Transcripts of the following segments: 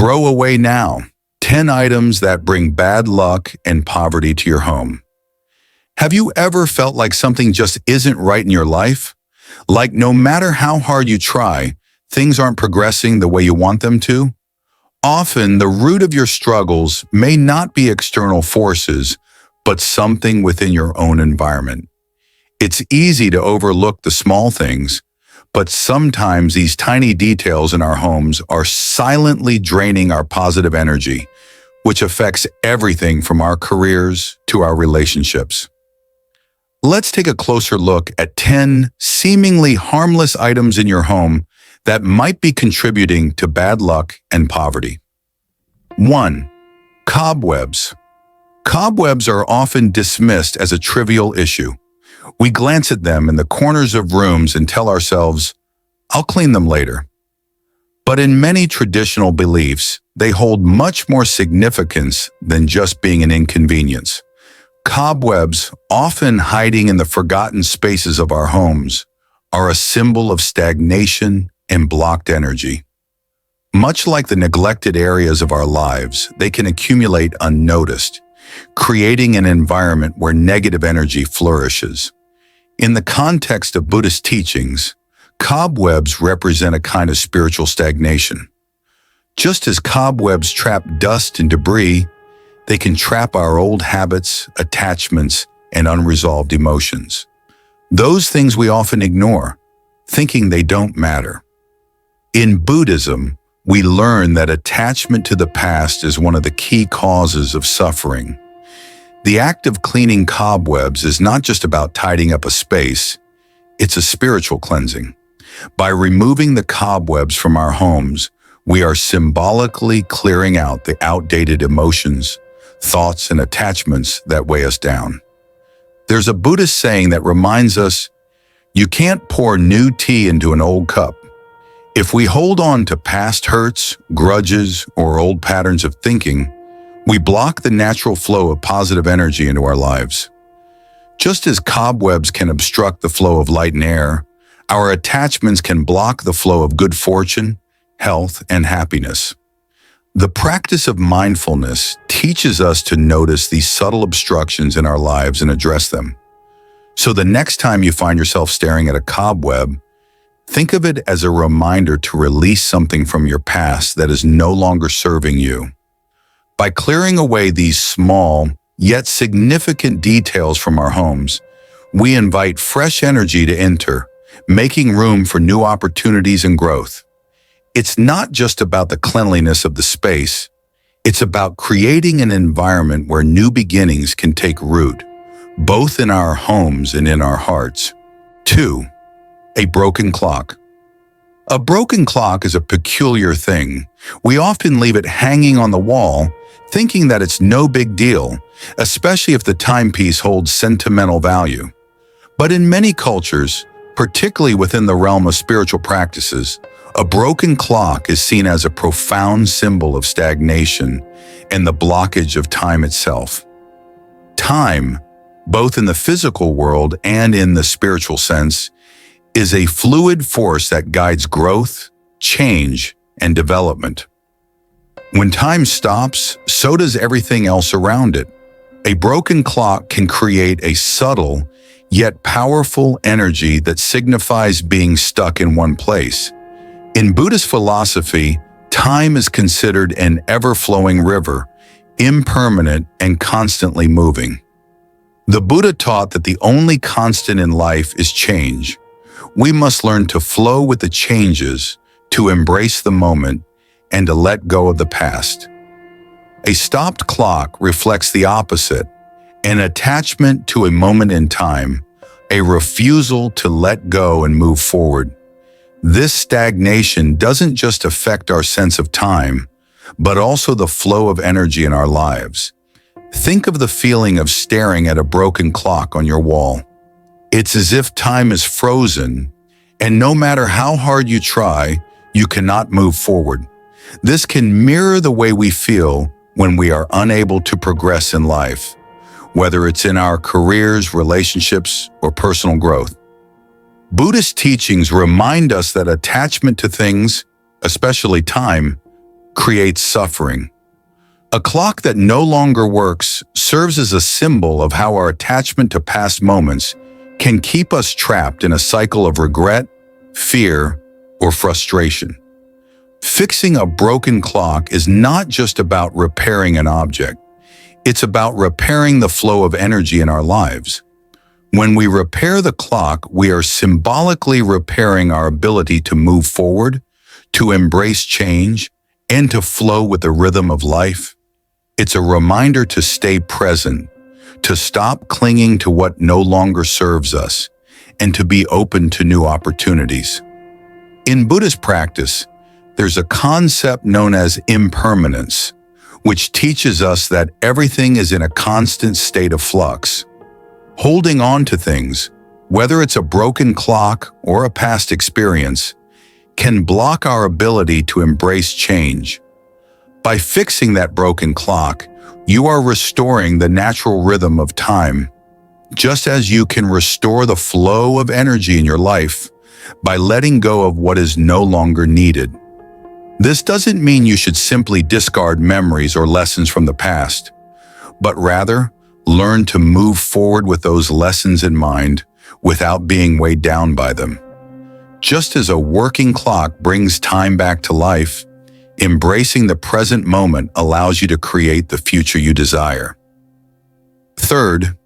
Throw away now 10 items that bring bad luck and poverty to your home. Have you ever felt like something just isn't right in your life? Like no matter how hard you try, things aren't progressing the way you want them to? Often, the root of your struggles may not be external forces, but something within your own environment. It's easy to overlook the small things, but sometimes these tiny details in our homes are silently draining our positive energy, which affects everything from our careers to our relationships. Let's take a closer look at 10 seemingly harmless items in your home that might be contributing to bad luck and poverty. 1. Cobwebs. Cobwebs are often dismissed as a trivial issue. We glance at them in the corners of rooms and tell ourselves, "I'll clean them later." But in many traditional beliefs, they hold much more significance than just being an inconvenience. Cobwebs, often hiding in the forgotten spaces of our homes, are a symbol of stagnation and blocked energy. Much like the neglected areas of our lives, they can accumulate unnoticed, creating an environment where negative energy flourishes. In the context of Buddhist teachings, cobwebs represent a kind of spiritual stagnation. Just as cobwebs trap dust and debris, they can trap our old habits, attachments, and unresolved emotions. Those things we often ignore, thinking they don't matter. In Buddhism, we learn that attachment to the past is one of the key causes of suffering. The act of cleaning cobwebs is not just about tidying up a space, it's a spiritual cleansing. By removing the cobwebs from our homes, we are symbolically clearing out the outdated emotions, thoughts, and attachments that weigh us down. There's a Buddhist saying that reminds us, you can't pour new tea into an old cup. If we hold on to past hurts, grudges, or old patterns of thinking, we block the natural flow of positive energy into our lives. Just as cobwebs can obstruct the flow of light and air, our attachments can block the flow of good fortune, health, and happiness. The practice of mindfulness teaches us to notice these subtle obstructions in our lives and address them. So the next time you find yourself staring at a cobweb, think of it as a reminder to release something from your past that is no longer serving you. By clearing away these small, yet significant details from our homes, we invite fresh energy to enter, making room for new opportunities and growth. It's not just about the cleanliness of the space, it's about creating an environment where new beginnings can take root, both in our homes and in our hearts. 2. A broken clock. A broken clock is a peculiar thing. We often leave it hanging on the wall, thinking that it's no big deal, especially if the timepiece holds sentimental value. But in many cultures, particularly within the realm of spiritual practices, a broken clock is seen as a profound symbol of stagnation and the blockage of time itself. Time, both in the physical world and in the spiritual sense, is a fluid force that guides growth, change, and development. When time stops, so does everything else around it. A broken clock can create a subtle, yet powerful energy that signifies being stuck in one place. In Buddhist philosophy, time is considered an ever-flowing river, impermanent and constantly moving. The Buddha taught that the only constant in life is change. We must learn to flow with the changes, to embrace the moment, and to let go of the past. A stopped clock reflects the opposite, an attachment to a moment in time, a refusal to let go and move forward. This stagnation doesn't just affect our sense of time, but also the flow of energy in our lives. Think of the feeling of staring at a broken clock on your wall. It's as if time is frozen, and no matter how hard you try, you cannot move forward. This can mirror the way we feel when we are unable to progress in life, whether it's in our careers, relationships, or personal growth. Buddhist teachings remind us that attachment to things, especially time, creates suffering. A clock that no longer works serves as a symbol of how our attachment to past moments can keep us trapped in a cycle of regret, fear, or frustration. Fixing a broken clock is not just about repairing an object. It's about repairing the flow of energy in our lives. When we repair the clock, we are symbolically repairing our ability to move forward, to embrace change, and to flow with the rhythm of life. It's a reminder to stay present, to stop clinging to what no longer serves us, and to be open to new opportunities. In Buddhist practice, there's a concept known as impermanence, which teaches us that everything is in a constant state of flux. Holding on to things, whether it's a broken clock or a past experience, can block our ability to embrace change. By fixing that broken clock, you are restoring the natural rhythm of time, just as you can restore the flow of energy in your life by letting go of what is no longer needed. This doesn't mean you should simply discard memories or lessons from the past, but rather learn to move forward with those lessons in mind without being weighed down by them. Just as a working clock brings time back to life, embracing the present moment allows you to create the future you desire. Third,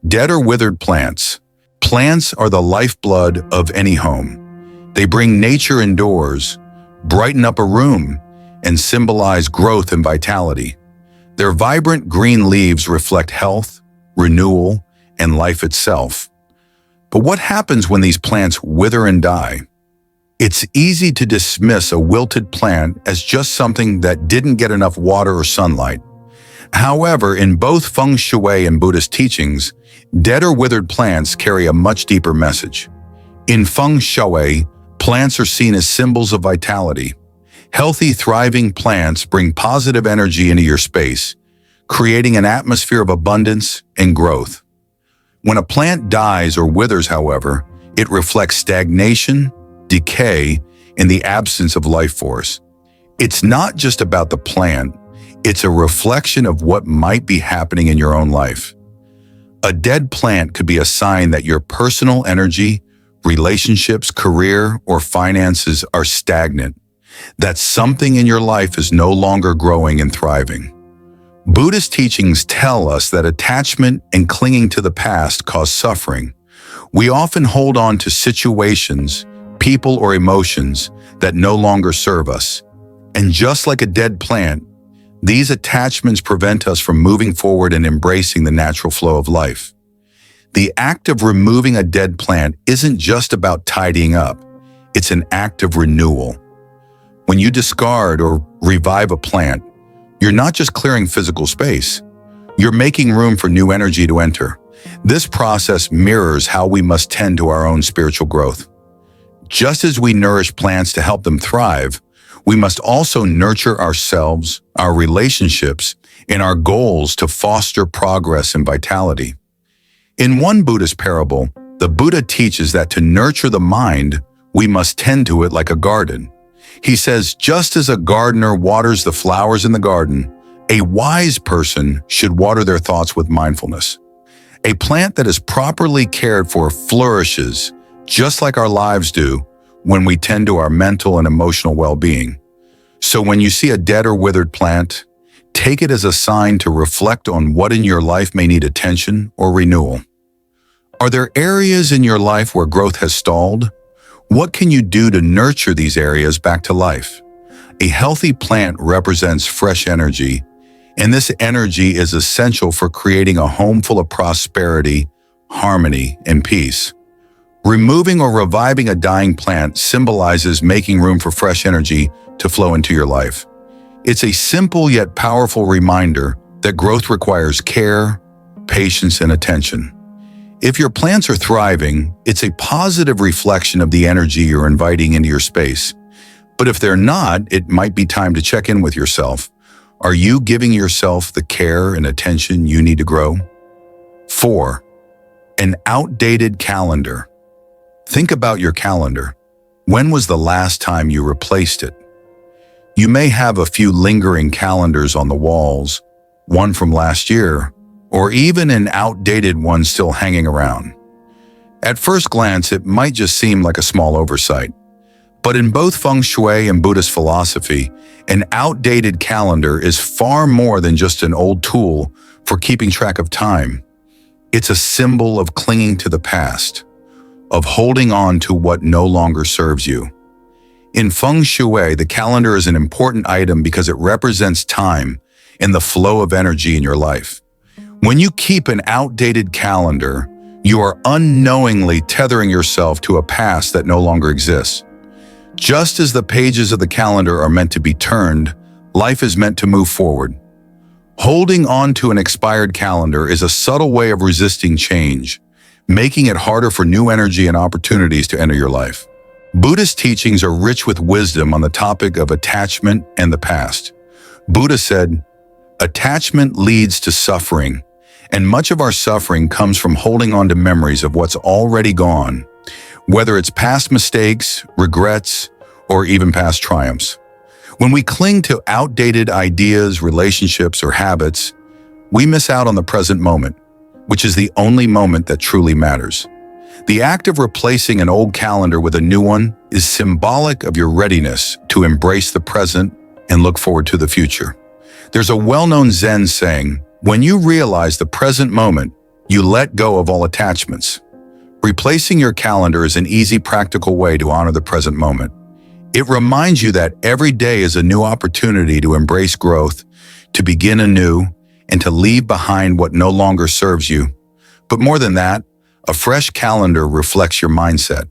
dead or withered plants. Plants are the lifeblood of any home. They bring nature indoors, brighten up a room, and symbolize growth and vitality. Their vibrant green leaves reflect health, renewal, and life itself. But what happens when these plants wither and die? It's easy to dismiss a wilted plant as just something that didn't get enough water or sunlight. However, in both Feng Shui and Buddhist teachings, dead or withered plants carry a much deeper message. In Feng Shui, plants are seen as symbols of vitality. Healthy, thriving plants bring positive energy into your space, creating an atmosphere of abundance and growth. When a plant dies or withers, however, it reflects stagnation, decay, and the absence of life force. It's not just about the plant, it's a reflection of what might be happening in your own life. A dead plant could be a sign that your personal energy, relationships, career, or finances are stagnant, that something in your life is no longer growing and thriving. Buddhist teachings tell us that attachment and clinging to the past cause suffering. We often hold on to situations, people, or emotions that no longer serve us. And just like a dead plant, these attachments prevent us from moving forward and embracing the natural flow of life. The act of removing a dead plant isn't just about tidying up, it's an act of renewal. When you discard or revive a plant, you're not just clearing physical space, you're making room for new energy to enter. This process mirrors how we must tend to our own spiritual growth. Just as we nourish plants to help them thrive, we must also nurture ourselves, our relationships, and our goals to foster progress and vitality. In one Buddhist parable, the Buddha teaches that to nurture the mind, we must tend to it like a garden. He says, just as a gardener waters the flowers in the garden, a wise person should water their thoughts with mindfulness. A plant that is properly cared for flourishes, just like our lives do, when we tend to our mental and emotional well-being. So when you see a dead or withered plant, take it as a sign to reflect on what in your life may need attention or renewal. Are there areas in your life where growth has stalled? What can you do to nurture these areas back to life? A healthy plant represents fresh energy, and this energy is essential for creating a home full of prosperity, harmony, and peace. Removing or reviving a dying plant symbolizes making room for fresh energy to flow into your life. It's a simple yet powerful reminder that growth requires care, patience, and attention. If your plants are thriving, it's a positive reflection of the energy you're inviting into your space. But if they're not, it might be time to check in with yourself. Are you giving yourself the care and attention you need to grow? 4. An outdated calendar. Think about your calendar. When was the last time you replaced it? You may have a few lingering calendars on the walls, one from last year, or even an outdated one still hanging around. At first glance, it might just seem like a small oversight. But in both Feng Shui and Buddhist philosophy, an outdated calendar is far more than just an old tool for keeping track of time. It's a symbol of clinging to the past, of holding on to what no longer serves you. In Feng Shui, the calendar is an important item because it represents time and the flow of energy in your life. When you keep an outdated calendar, you are unknowingly tethering yourself to a past that no longer exists. Just as the pages of the calendar are meant to be turned, life is meant to move forward. Holding on to an expired calendar is a subtle way of resisting change, making it harder for new energy and opportunities to enter your life. Buddhist teachings are rich with wisdom on the topic of attachment and the past. Buddha said, "Attachment leads to suffering, and much of our suffering comes from holding on to memories of what's already gone, whether it's past mistakes, regrets, or even past triumphs." When we cling to outdated ideas, relationships, or habits, we miss out on the present moment, which is the only moment that truly matters. The act of replacing an old calendar with a new one is symbolic of your readiness to embrace the present and look forward to the future. There's a well-known Zen saying, "When you realize the present moment, you let go of all attachments." Replacing your calendar is an easy, practical way to honor the present moment. It reminds you that every day is a new opportunity to embrace growth, to begin anew, and to leave behind what no longer serves you. But more than that, a fresh calendar reflects your mindset.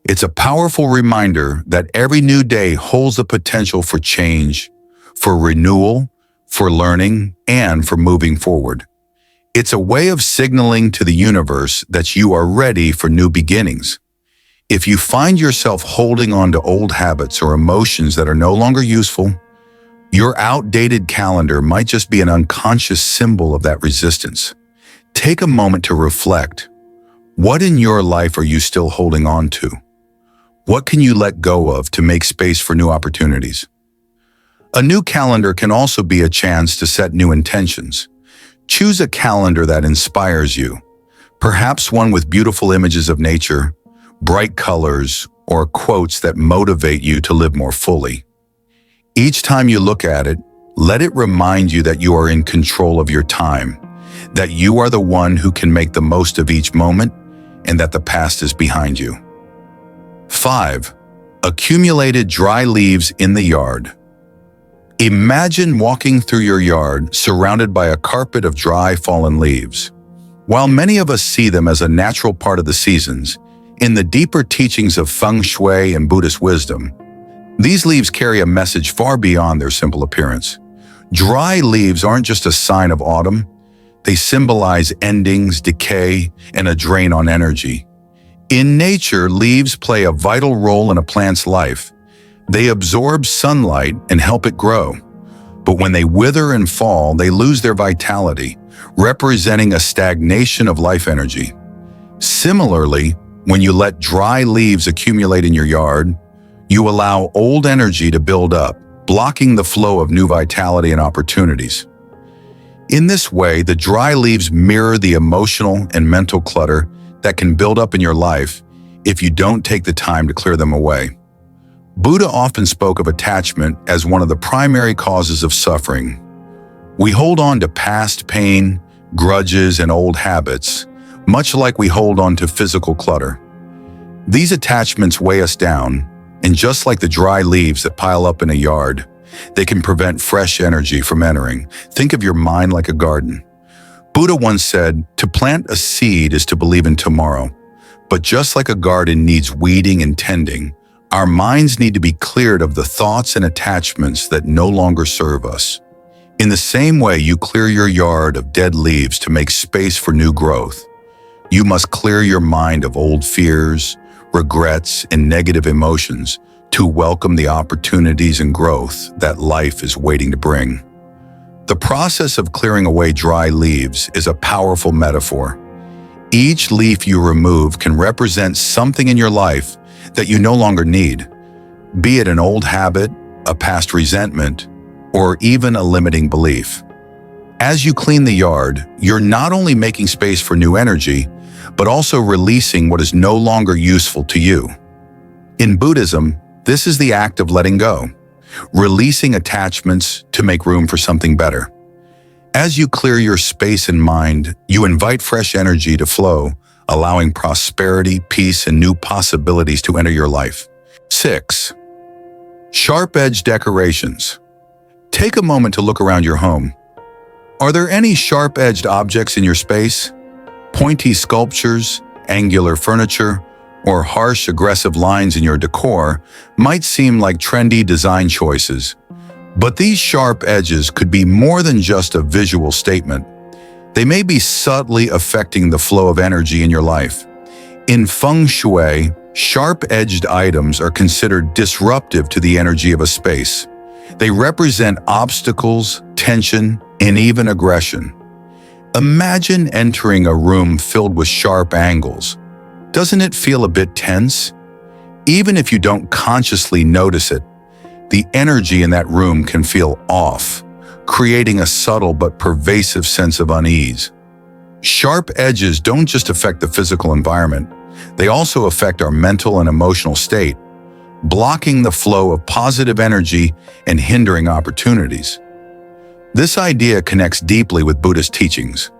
It's a powerful reminder that every new day holds the potential for change, for renewal, for learning, and for moving forward. It's a way of signaling to the universe that you are ready for new beginnings. If you find yourself holding on to old habits or emotions that are no longer useful, your outdated calendar might just be an unconscious symbol of that resistance. Take a moment to reflect. What in your life are you still holding on to? What can you let go of to make space for new opportunities? A new calendar can also be a chance to set new intentions. Choose a calendar that inspires you, perhaps one with beautiful images of nature, bright colors, or quotes that motivate you to live more fully. Each time you look at it, let it remind you that you are in control of your time, that you are the one who can make the most of each moment, and that the past is behind you. 5. Accumulated dry leaves in the yard. Imagine walking through your yard surrounded by a carpet of dry, fallen leaves. While many of us see them as a natural part of the seasons, in the deeper teachings of Feng Shui and Buddhist wisdom, these leaves carry a message far beyond their simple appearance. Dry leaves aren't just a sign of autumn. They symbolize endings, decay, and a drain on energy. In nature, leaves play a vital role in a plant's life. They absorb sunlight and help it grow. But when they wither and fall, they lose their vitality, representing a stagnation of life energy. Similarly, when you let dry leaves accumulate in your yard, you allow old energy to build up, blocking the flow of new vitality and opportunities. In this way, the dry leaves mirror the emotional and mental clutter that can build up in your life if you don't take the time to clear them away. Buddha often spoke of attachment as one of the primary causes of suffering. We hold on to past pain, grudges, and old habits, much like we hold on to physical clutter. These attachments weigh us down, and just like the dry leaves that pile up in a yard, they can prevent fresh energy from entering. Think of your mind like a garden. Buddha once said, "To plant a seed is to believe in tomorrow." But just like a garden needs weeding and tending, our minds need to be cleared of the thoughts and attachments that no longer serve us. In the same way you clear your yard of dead leaves to make space for new growth, you must clear your mind of old fears, regrets, and negative emotions to welcome the opportunities and growth that life is waiting to bring. The process of clearing away dry leaves is a powerful metaphor. Each leaf you remove can represent something in your life that you no longer need, be it an old habit, a past resentment, or even a limiting belief. As you clean the yard, you're not only making space for new energy, but also releasing what is no longer useful to you. In Buddhism, this is the act of letting go, releasing attachments to make room for something better. As you clear your space and mind, you invite fresh energy to flow, allowing prosperity, peace, and new possibilities to enter your life. 6. Sharp-edged decorations. Take a moment to look around your home. Are there any sharp-edged objects in your space? Pointy sculptures, angular furniture, or harsh, aggressive lines in your decor might seem like trendy design choices. But these sharp edges could be more than just a visual statement. They may be subtly affecting the flow of energy in your life. In Feng Shui, sharp-edged items are considered disruptive to the energy of a space. They represent obstacles, tension, and even aggression. Imagine entering a room filled with sharp angles. Doesn't it feel a bit tense? Even if you don't consciously notice it, the energy in that room can feel off, creating a subtle but pervasive sense of unease. Sharp edges don't just affect the physical environment, they also affect our mental and emotional state, blocking the flow of positive energy and hindering opportunities. This idea connects deeply with Buddhist teachings.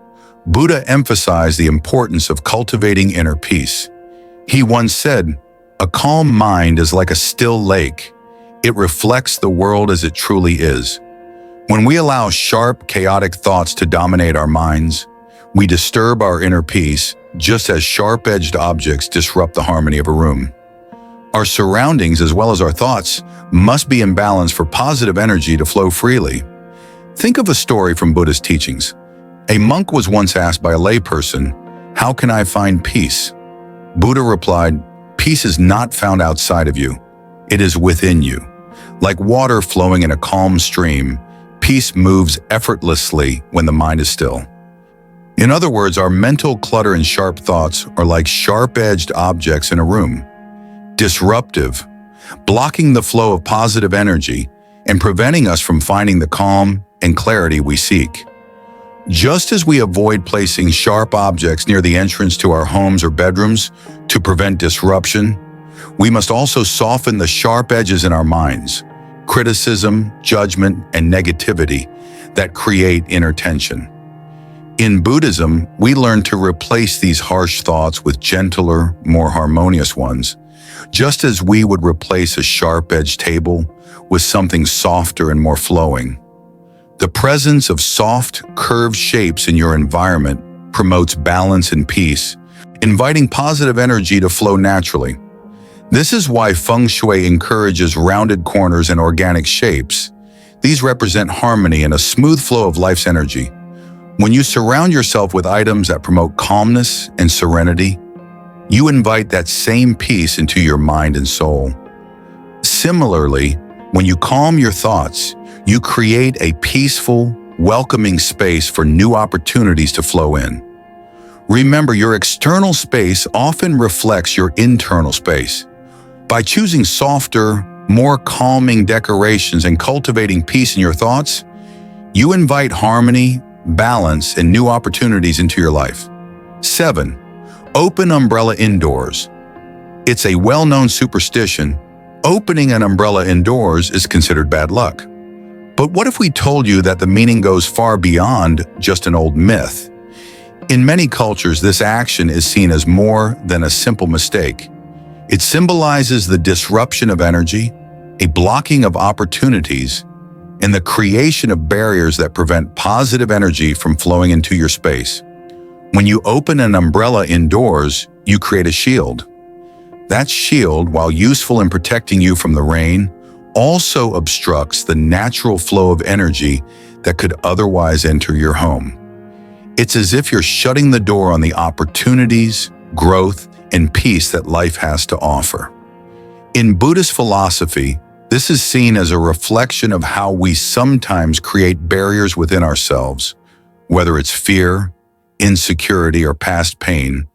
Buddha emphasized the importance of cultivating inner peace. He once said, "A calm mind is like a still lake. It reflects the world as it truly is." When we allow sharp, chaotic thoughts to dominate our minds, we disturb our inner peace, just as sharp-edged objects disrupt the harmony of a room. Our surroundings, as well as our thoughts, must be in balance for positive energy to flow freely. Think of a story from Buddhist teachings. A monk was once asked by a layperson, "How can I find peace?" Buddha replied, "Peace is not found outside of you. It is within you. Like water flowing in a calm stream, peace moves effortlessly when the mind is still." In other words, our mental clutter and sharp thoughts are like sharp-edged objects in a room, disruptive, blocking the flow of positive energy and preventing us from finding the calm and clarity we seek. Just as we avoid placing sharp objects near the entrance to our homes or bedrooms to prevent disruption, we must also soften the sharp edges in our minds, criticism, judgment, and negativity that create inner tension. In Buddhism, we learn to replace these harsh thoughts with gentler, more harmonious ones, just as we would replace a sharp-edged table with something softer and more flowing. The presence of soft, curved shapes in your environment promotes balance and peace, inviting positive energy to flow naturally. This is why Feng Shui encourages rounded corners and organic shapes. These represent harmony and a smooth flow of life's energy. When you surround yourself with items that promote calmness and serenity, you invite that same peace into your mind and soul. Similarly, when you calm your thoughts, you create a peaceful, welcoming space for new opportunities to flow in. Remember, your external space often reflects your internal space. By choosing softer, more calming decorations and cultivating peace in your thoughts, you invite harmony, balance, and new opportunities into your life. 7. Open umbrella indoors. It's a well-known superstition. Opening an umbrella indoors is considered bad luck. But what if we told you that the meaning goes far beyond just an old myth? In many cultures, this action is seen as more than a simple mistake. It symbolizes the disruption of energy, a blocking of opportunities, and the creation of barriers that prevent positive energy from flowing into your space. When you open an umbrella indoors, you create a shield. That shield, while useful in protecting you from the rain, also obstructs the natural flow of energy that could otherwise enter your home. It's as if you're shutting the door on the opportunities, growth, and peace that life has to offer. In Buddhist philosophy, this is seen as a reflection of how we sometimes create barriers within ourselves, whether it's fear, insecurity, or past pain,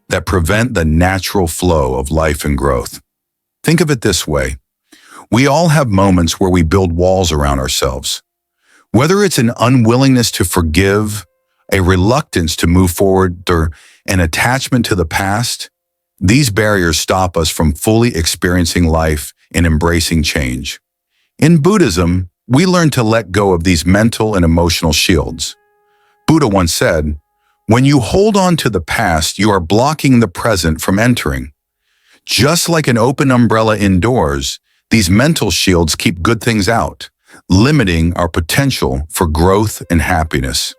that prevent the natural flow of life and growth. Think of it this way. We all have moments where we build walls around ourselves. Whether it's an unwillingness to forgive, a reluctance to move forward, or an attachment to the past, these barriers stop us from fully experiencing life and embracing change. In Buddhism, we learn to let go of these mental and emotional shields. Buddha once said, "When you hold on to the past, you are blocking the present from entering." Just like an open umbrella indoors, these mental shields keep good things out, limiting our potential for growth and happiness.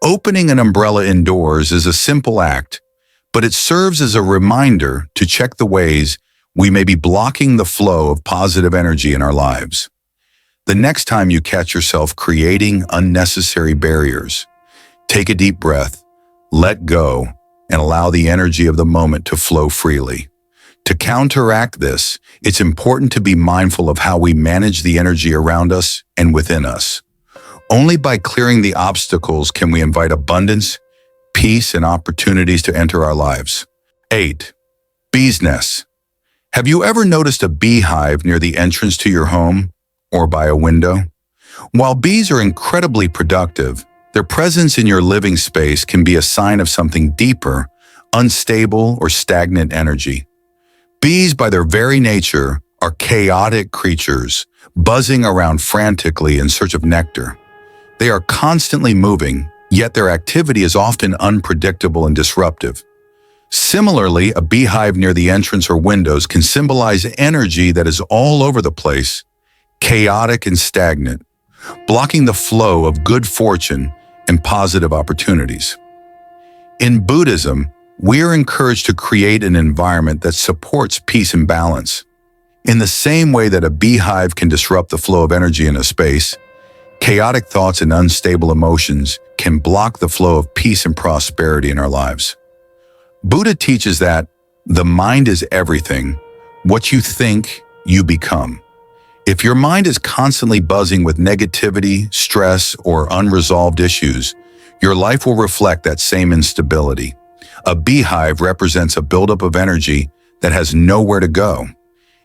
Opening an umbrella indoors is a simple act, but it serves as a reminder to check the ways we may be blocking the flow of positive energy in our lives. The next time you catch yourself creating unnecessary barriers, take a deep breath, let go, and allow the energy of the moment to flow freely. To counteract this, it's important to be mindful of how we manage the energy around us and within us. Only by clearing the obstacles can we invite abundance, peace, and opportunities to enter our lives. 8. Bees' nests. Have you ever noticed a beehive near the entrance to your home or by a window? While bees are incredibly productive, their presence in your living space can be a sign of something deeper, unstable, or stagnant energy. Bees, by their very nature, are chaotic creatures, buzzing around frantically in search of nectar. They are constantly moving, yet their activity is often unpredictable and disruptive. Similarly, a beehive near the entrance or windows can symbolize energy that is all over the place, chaotic and stagnant, blocking the flow of good fortune and positive opportunities. In Buddhism, we are encouraged to create an environment that supports peace and balance. In the same way that a beehive can disrupt the flow of energy in a space, chaotic thoughts and unstable emotions can block the flow of peace and prosperity in our lives. Buddha teaches that the mind is everything. What you think, you become. If your mind is constantly buzzing with negativity, stress, or unresolved issues, your life will reflect that same instability. A beehive represents a buildup of energy that has nowhere to go.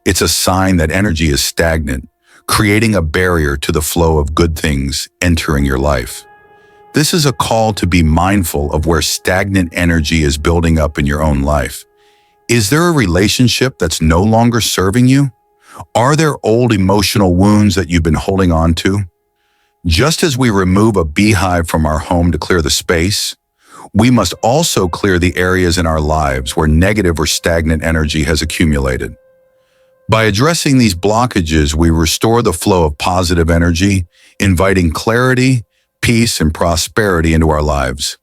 It's a sign that energy is stagnant, creating a barrier to the flow of good things entering your life. This is a call to be mindful of where stagnant energy is building up in your own life. Is there a relationship that's no longer serving you? Are there old emotional wounds that you've been holding on to? Just as we remove a beehive from our home to clear the space, we must also clear the areas in our lives where negative or stagnant energy has accumulated. By addressing these blockages, we restore the flow of positive energy, inviting clarity, peace, and prosperity into our lives.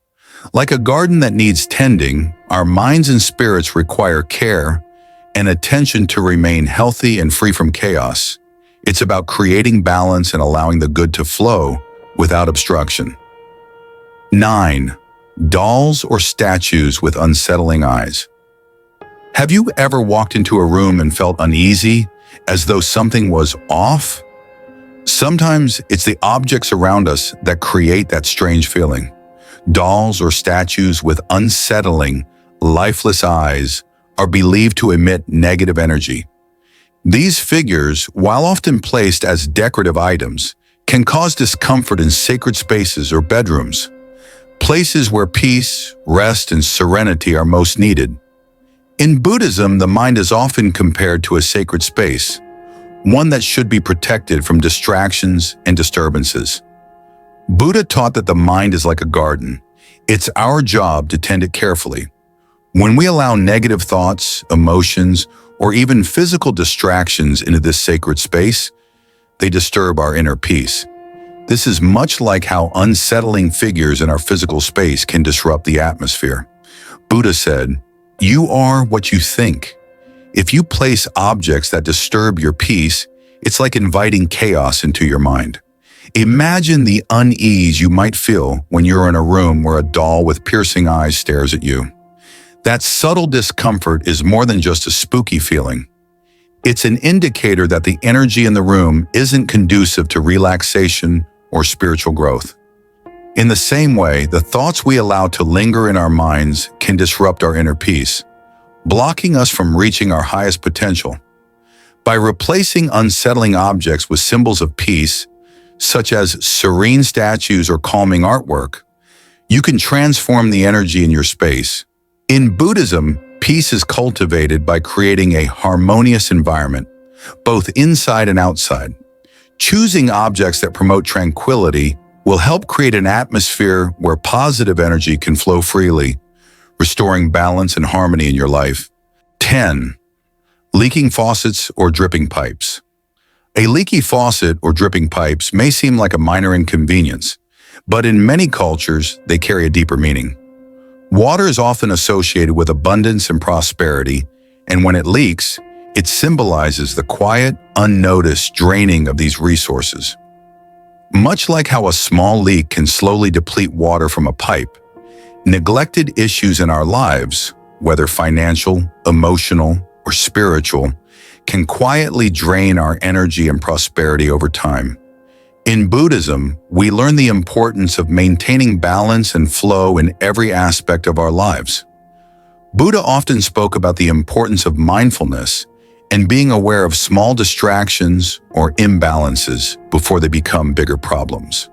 Like a garden that needs tending, our minds and spirits require care and attention to remain healthy and free from chaos. It's about creating balance and allowing the good to flow without obstruction. 9. Dolls or statues with unsettling eyes. Have you ever walked into a room and felt uneasy, as though something was off? Sometimes it's the objects around us that create that strange feeling. Dolls or statues with unsettling, lifeless eyes are believed to emit negative energy. These figures, while often placed as decorative items, can cause discomfort in sacred spaces or bedrooms, places where peace, rest, and serenity are most needed. In Buddhism, the mind is often compared to a sacred space, one that should be protected from distractions and disturbances. Buddha taught that the mind is like a garden. It's our job to tend it carefully. When we allow negative thoughts, emotions, or even physical distractions into this sacred space, they disturb our inner peace. This is much like how unsettling figures in our physical space can disrupt the atmosphere. Buddha said, "You are what you think." If you place objects that disturb your peace, it's like inviting chaos into your mind. Imagine the unease you might feel when you're in a room where a doll with piercing eyes stares at you. That subtle discomfort is more than just a spooky feeling. It's an indicator that the energy in the room isn't conducive to relaxation or spiritual growth. In the same way, the thoughts we allow to linger in our minds can disrupt our inner peace, blocking us from reaching our highest potential. By replacing unsettling objects with symbols of peace, such as serene statues or calming artwork, you can transform the energy in your space. In Buddhism, peace is cultivated by creating a harmonious environment, both inside and outside. Choosing objects that promote tranquility will help create an atmosphere where positive energy can flow freely, restoring balance and harmony in your life. 10. Leaking faucets or dripping pipes. A leaky faucet or dripping pipes may seem like a minor inconvenience, but in many cultures, they carry a deeper meaning. Water is often associated with abundance and prosperity, and when it leaks, it symbolizes the quiet, unnoticed draining of these resources. Much like how a small leak can slowly deplete water from a pipe, neglected issues in our lives, whether financial, emotional, or spiritual, can quietly drain our energy and prosperity over time. In Buddhism, we learn the importance of maintaining balance and flow in every aspect of our lives. Buddha often spoke about the importance of mindfulness and being aware of small distractions or imbalances before they become bigger problems.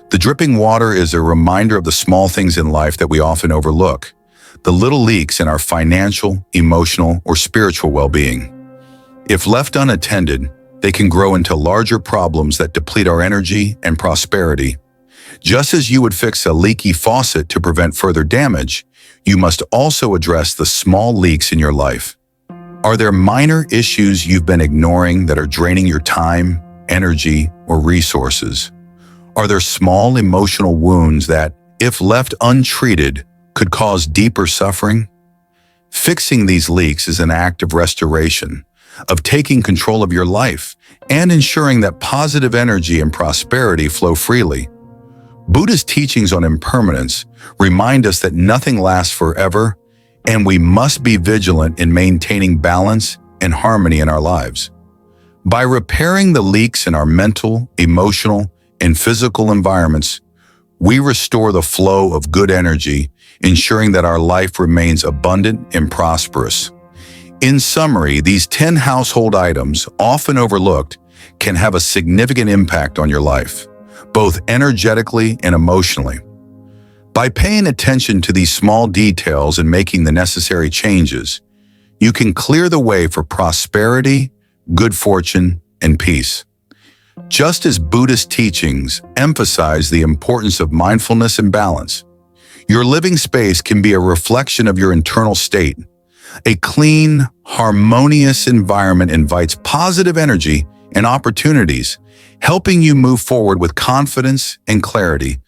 The dripping water is a reminder of the small things in life that we often overlook, the little leaks in our financial, emotional, or spiritual well-being. If left unattended, they can grow into larger problems that deplete our energy and prosperity. Just as you would fix a leaky faucet to prevent further damage, you must also address the small leaks in your life. Are there minor issues you've been ignoring that are draining your time, energy, or resources? Are there small emotional wounds that, if left untreated, could cause deeper suffering? Fixing these leaks is an act of restoration, of taking control of your life, and ensuring that positive energy and prosperity flow freely. Buddha's teachings on impermanence remind us that nothing lasts forever, and we must be vigilant in maintaining balance and harmony in our lives. By repairing the leaks in our mental, emotional, and physical environments, we restore the flow of good energy, ensuring that our life remains abundant and prosperous. In summary, these 10 household items, often overlooked, can have a significant impact on your life, both energetically and emotionally. By paying attention to these small details and making the necessary changes, you can clear the way for prosperity, good fortune, and peace. Just as Buddhist teachings emphasize the importance of mindfulness and balance, your living space can be a reflection of your internal state. A clean, harmonious environment invites positive energy and opportunities, helping you move forward with confidence and clarity.